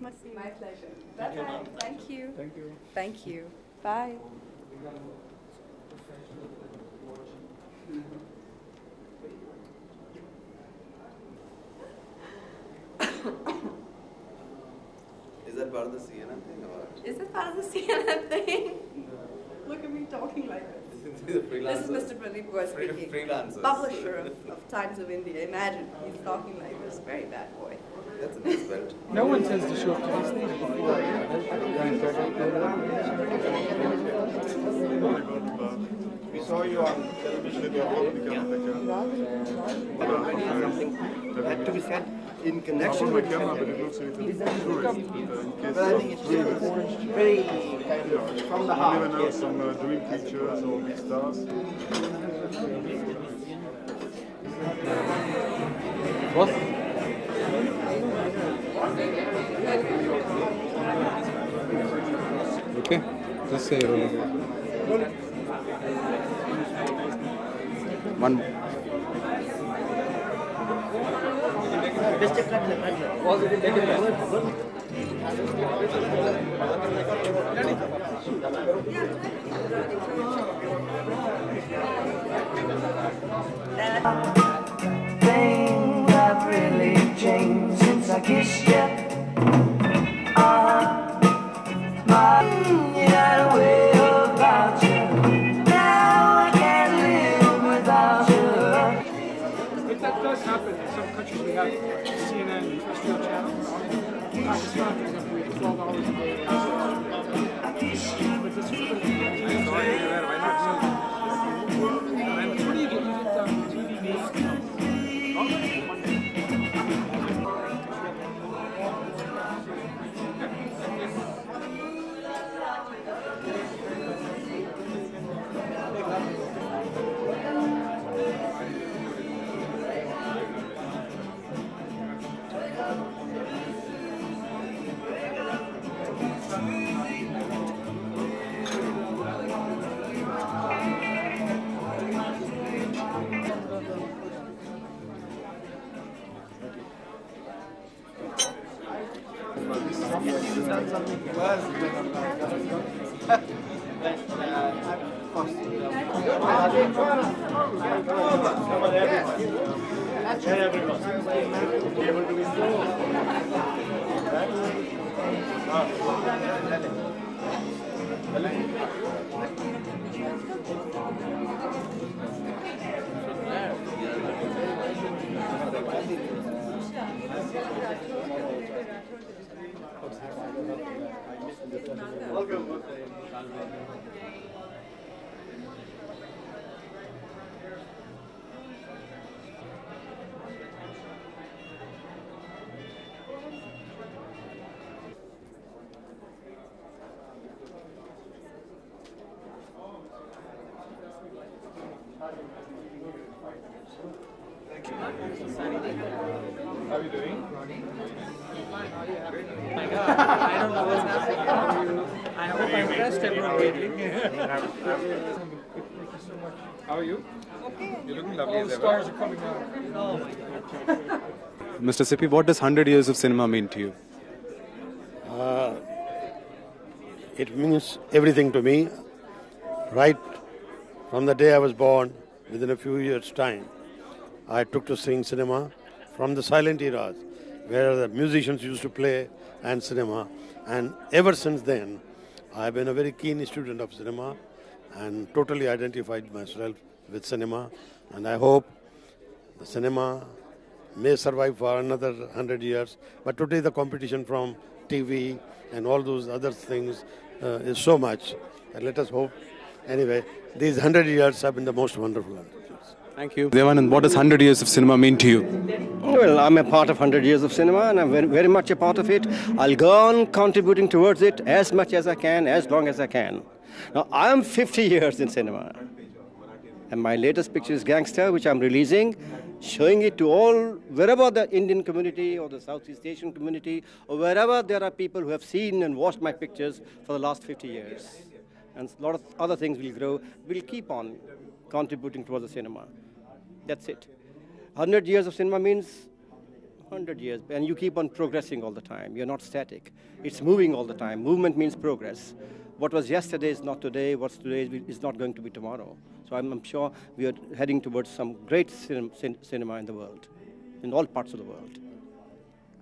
My pleasure. Bye-bye. Thank you. Thank you. Thank you. Bye. Is that part of the CNN thing or? Is this part of the CNN thing? Look at me talking like this. This is Mr. Pradeep Guha speaking. Freelancers. Publisher of Times of India. Imagine, he's talking like this. Very bad boy. That's a nice belt. No one tends to show up to these things. We saw you on television in your home. Something had to be said in connection with camera, but it looks like it's but I think it's very kind of from the You heart. never know, some dream pictures or big stars. What? Okay, just say one. Things have really changed since I kissed you. You had a way about you. Now I can't live without you. If that does happen, in some countries we have CNN terrestrial channels. Pakistan, for example, we have 12 hours a day. But this is what do you get? You get TV news. How are you doing? My God, I don't know what's happening. I hope I'm dressed appropriately. Thank you so much. How are you? Okay. You're looking lovely All as the ever. stars are coming out. Oh my God. Mr. Sippy, what does 100 years of cinema mean to you? It means everything to me. Right from the day I was born, within a few years' time, I took to seeing cinema from the silent eras, where the musicians used to play and cinema. And ever since then, I've been a very keen student of cinema and totally identified myself with cinema. And I hope the cinema may survive for another 100 years. But today the competition from TV and all those other things is so much. And let us hope. Anyway, these 100 years have been the most wonderful 100 years. Thank you. Dev Anand, what does 100 years of cinema mean to you? Well, I'm a part of 100 years of cinema and I'm very, very much a part of it. I'll go on contributing towards it as much as I can, as long as I can. Now, I'm 50 years in cinema. And my latest picture is Gangster, which I'm releasing, showing it to all, wherever the Indian community or the Southeast Asian community, or wherever there are people who have seen and watched my pictures for the last 50 years. And a lot of other things will grow. We'll keep on contributing towards the cinema. That's it. 100 years of cinema means 100 years, and you keep on progressing all the time. You're not static. It's moving all the time. Movement means progress. What was yesterday is not today. What's today is not going to be tomorrow. So I'm sure we are heading towards some great cinema in the world, in all parts of the world.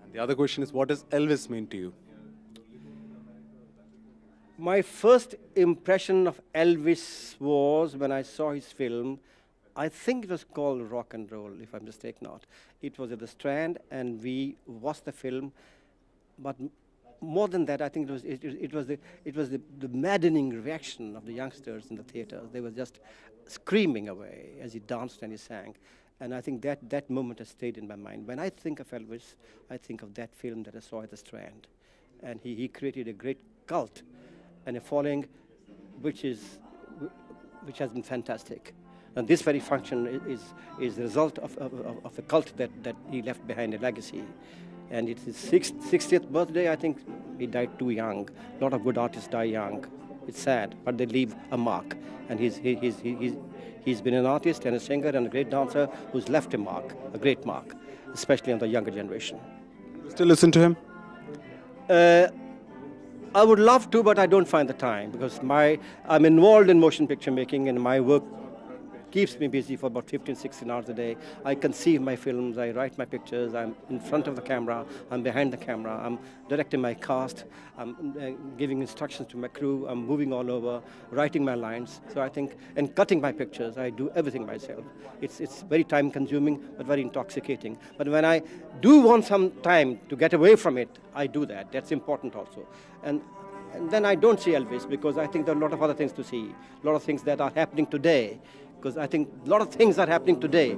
And the other question is, what does Elvis mean to you? My first impression of Elvis was when I saw his film. I think it was called Rock and Roll, if I mistake not. It was at the Strand, and we watched the film. But more than that, I think it was the maddening reaction of the youngsters in the theaters. They were just screaming away as he danced and he sang. And I think that moment has stayed in my mind. When I think of Elvis, I think of that film that I saw at the Strand. And he created a great cult and a following which has been fantastic. And this very function is the result of a cult that he left behind, a legacy. And it's his 60th birthday. I think he died too young. A lot of good artists die young. It's sad, but they leave a mark. And he's been an artist and a singer and a great dancer who's left a mark, a great mark, especially on the younger generation. You still listen to him? I would love to, but I don't find the time because I'm involved in motion picture making, and my work keeps me busy for about 15, 16 hours a day. I conceive my films, I write my pictures, I'm in front of the camera, I'm behind the camera, I'm directing my cast, I'm giving instructions to my crew, I'm moving all over, writing my lines. So I think, and cutting my pictures, I do everything myself. It's very time consuming, but very intoxicating. But when I do want some time to get away from it, I do that. That's important also. And then I don't see Elvis because I think there are a lot of other things to see, a lot of things that are happening today. Because I think a lot of things are happening today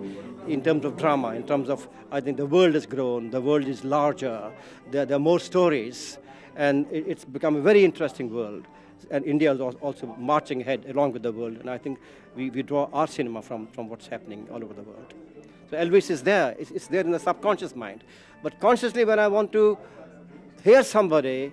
in terms of drama, in terms of, I think the world has grown, the world is larger, there are more stories, and it's become a very interesting world. And India is also marching ahead along with the world, and I think we draw our cinema from what's happening all over the world. So Elvis is there, it's there in the subconscious mind. But consciously, when I want to hear somebody,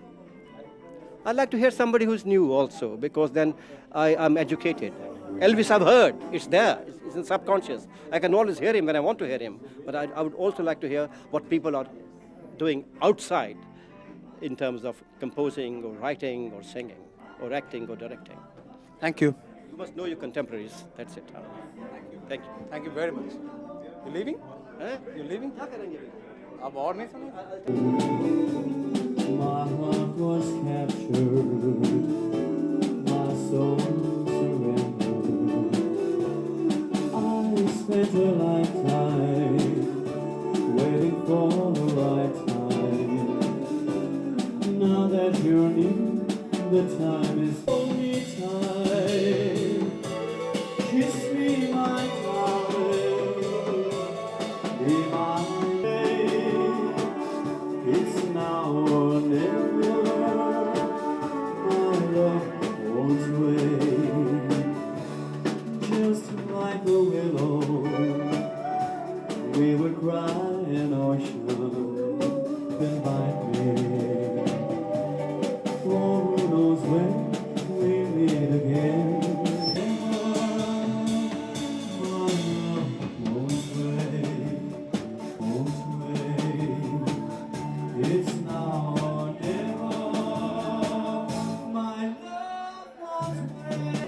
I like to hear somebody who's new also, because then I'm educated. Elvis I've heard, it's there, it's in subconscious. I can always hear him when I want to hear him, but I would also like to hear what people are doing outside in terms of composing or writing or singing or acting or directing. Thank you. You must know your contemporaries, that's it. Thank you. Thank you. Thank you very much. You leaving? You leaving? अब और नहीं सुनो? My heart was captured, my soul surrendered. I spent a lifetime waiting for the right time. Now that you're near, the time is only time. Kiss me, my darling, be my babe. It's now or never. My love won't wait. Just like a willow, we would cry an ocean. Invite me. For who knows when we meet again. My love won't wait, won't wait. It's now or never. My love won't wait.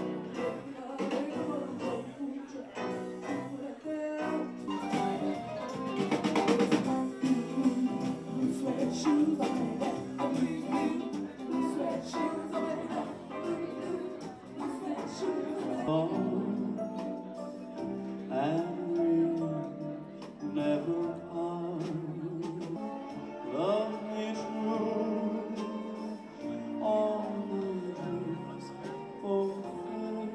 And we never part. Love me true, all my dreams fulfilled.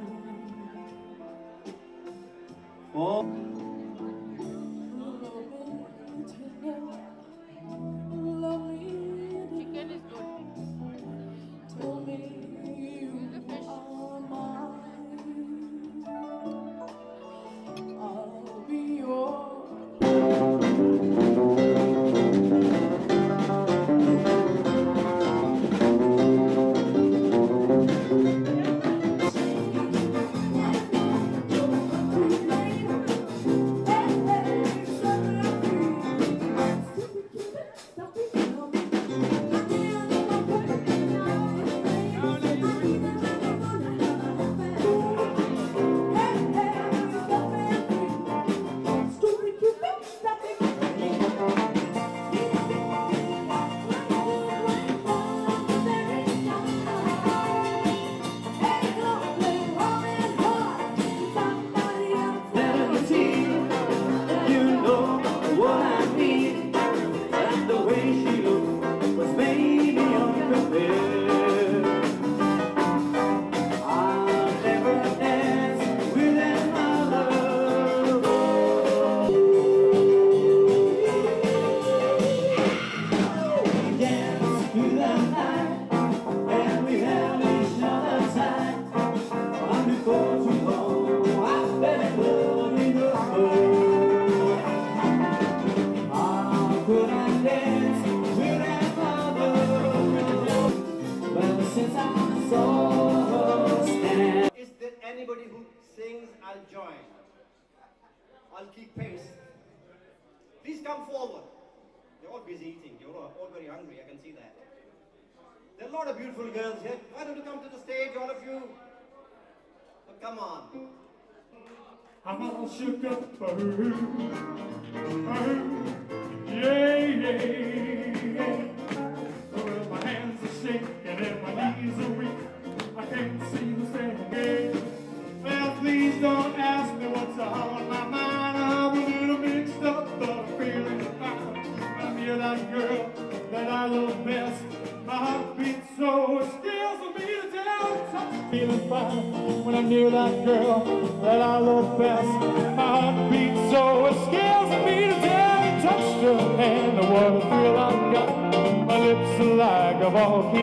For Chicken is good. tell me you are mine. I'll be yours. I'll keep pace. Please come forward. You're all busy eating. You're all very hungry. I can see that. There are a lot of beautiful girls here. Why don't you come to the stage, all of you? Oh, come on. I'm all shook up for her. Yeah, yeah, yeah. Well, my hands are shaking and my knees are weak. I can't see who's standing. Well, please don't ask me what's on my mind. I'm a little mixed up, but I'm feeling fine. When I'm near that girl that I love best, my heart beats so it scares me to death. I'm feeling fine when I'm near that girl that I love best. My heart beats so it scares me to death. Touched her hand, what a thrill I got. My lips are like a volcano.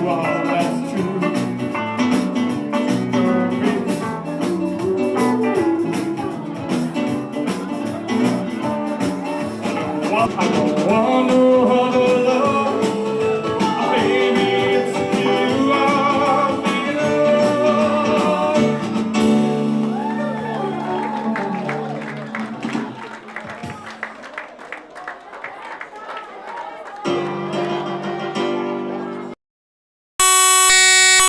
That's true. I know